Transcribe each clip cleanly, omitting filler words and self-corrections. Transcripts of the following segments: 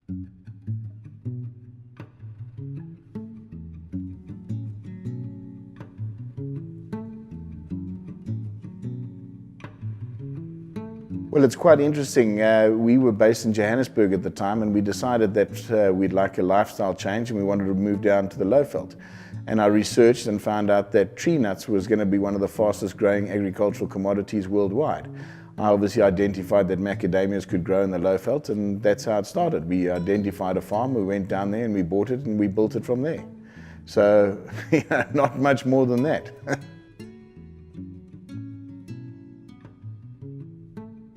Well, it's quite interesting. We were based in Johannesburg at the time, and we decided that we'd like a lifestyle change and we wanted to move down to the Lowveld. And I researched and found out that tree nuts was going to be one of the fastest growing agricultural commodities worldwide. I obviously identified that macadamias could grow in the Lowveld, and that's how it started. We identified a farm, we went down there and we bought it and we built it from there. So, not much more than that.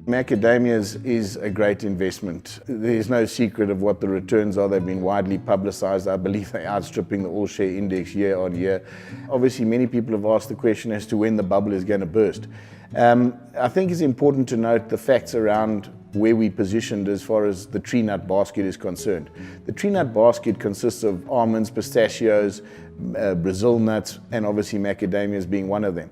Macadamias is a great investment. There's no secret of what the returns are. They've been widely publicized. I believe they're outstripping the all-share index year on year. Obviously, many people have asked the question as to when the bubble is going to burst. I think it's important to note the facts around where we positioned as far as the tree nut basket is concerned. The tree nut basket consists of almonds, pistachios, Brazil nuts, and obviously macadamias being one of them.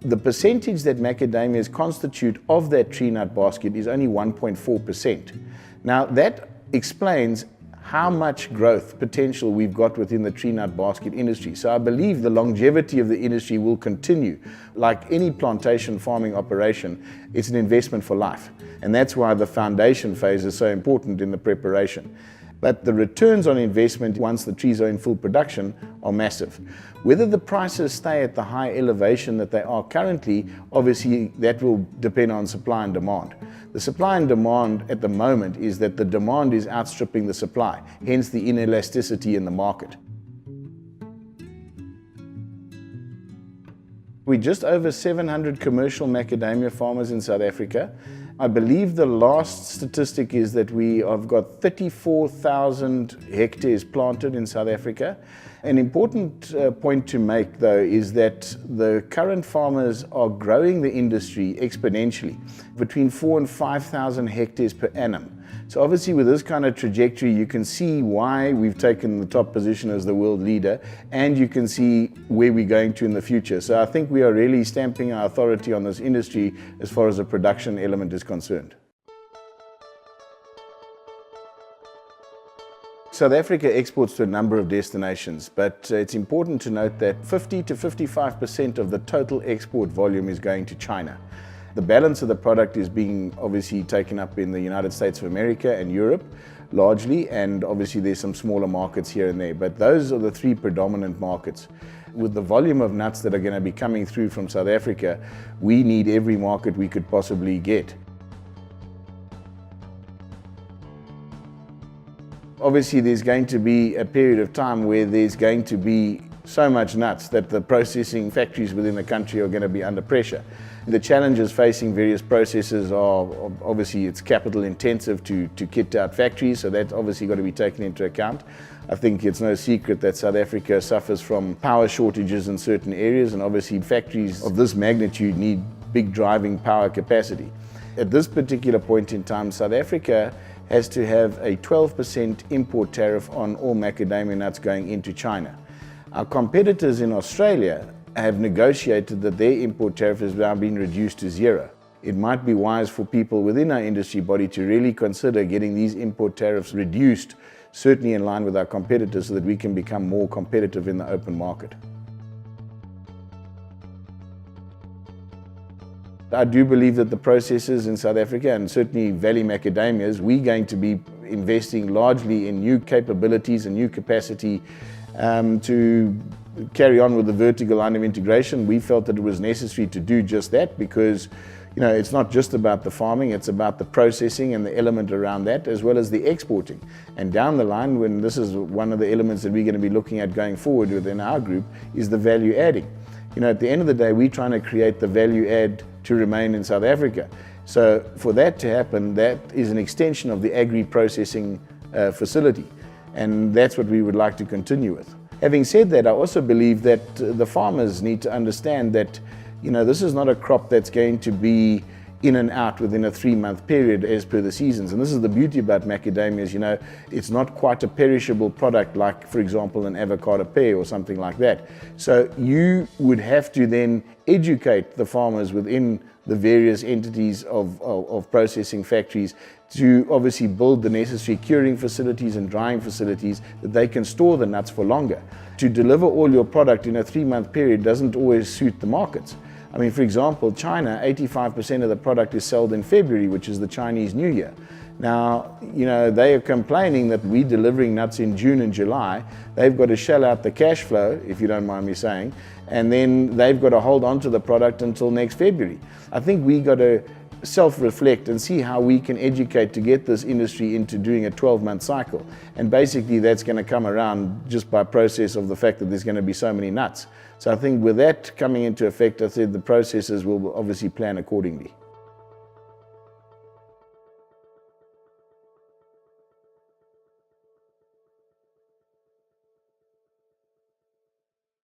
The percentage that macadamias constitute of that tree nut basket is only 1.4%. Now that explains how much growth potential we've got within the tree nut basket industry. So I believe the longevity of the industry will continue. Like any plantation farming operation, it's an investment for life. And that's why the foundation phase is so important in the preparation. But the returns on investment once the trees are in full production are massive. Whether the prices stay at the high elevation that they are currently, obviously that will depend on supply and demand. The supply and demand at the moment is that the demand is outstripping the supply, hence the inelasticity in the market. We're just over 700 commercial macadamia farmers in South Africa. I believe the last statistic is that we have got 34,000 hectares planted in South Africa. An important point to make, though, is that the current farmers are growing the industry exponentially, between 4,000 and 5,000 hectares per annum. So obviously with this kind of trajectory, you can see why we've taken the top position as the world leader, and you can see where we're going to in the future. So I think we are really stamping our authority on this industry as far as the production element is concerned. South Africa exports to a number of destinations, but it's important to note that 50 to 55% of the total export volume is going to China. The balance of the product is being obviously taken up in the United States of America and Europe largely, and obviously there's some smaller markets here and there, but those are the three predominant markets. With the volume of nuts that are going to be coming through from South Africa, we need every market we could possibly get. Obviously there's going to be a period of time where there's going to be so much nuts that the processing factories within the country are going to be under pressure. The challenges facing various processors are obviously it's capital intensive to kit out factories, so that's obviously got to be taken into account. I think it's no secret that South Africa suffers from power shortages in certain areas, and obviously factories of this magnitude need big driving power capacity. At this particular point in time, South Africa has to have a 12% import tariff on all macadamia nuts going into China. Our competitors in Australia have negotiated that their import tariff has now been reduced to 0. It might be wise for people within our industry body to really consider getting these import tariffs reduced, certainly in line with our competitors, so that we can become more competitive in the open market. I do believe that the processors in South Africa, and certainly Valley Macadamias, we're going to be investing largely in new capabilities and new capacity to carry on with the vertical line of integration. We felt that it was necessary to do just that because, you know, it's not just about the farming, it's about the processing and the element around that, as well as the exporting. And down the line, when this is one of the elements that we're going to be looking at going forward within our group, is the value adding. You know, at the end of the day, we're trying to create the value add to remain in South Africa. So for that to happen, that is an extension of the agri-processing facility. And that's what we would like to continue with. Having said that, I also believe that the farmers need to understand that, you know, this is not a crop that's going to be in and out within a 3-month period as per the seasons. And this is the beauty about macadamias, you know, it's not quite a perishable product like, for example, an avocado pear or something like that. So you would have to then educate the farmers within the various entities of processing factories to obviously build the necessary curing facilities and drying facilities that they can store the nuts for longer. To deliver all your product in a 3-month period doesn't always suit the markets. I mean, for example, China, 85% of the product is sold in February, which is the Chinese New Year. Now, they are complaining that we're delivering nuts in June and July. They've got to shell out the cash flow, if you don't mind me saying, and then they've got to hold on to the product until next February. I think we got to self-reflect and see how we can educate to get this industry into doing a 12-month cycle. And basically that's going to come around just by process of the fact that there's going to be so many nuts. So I think with that coming into effect, I said the processors will obviously plan accordingly.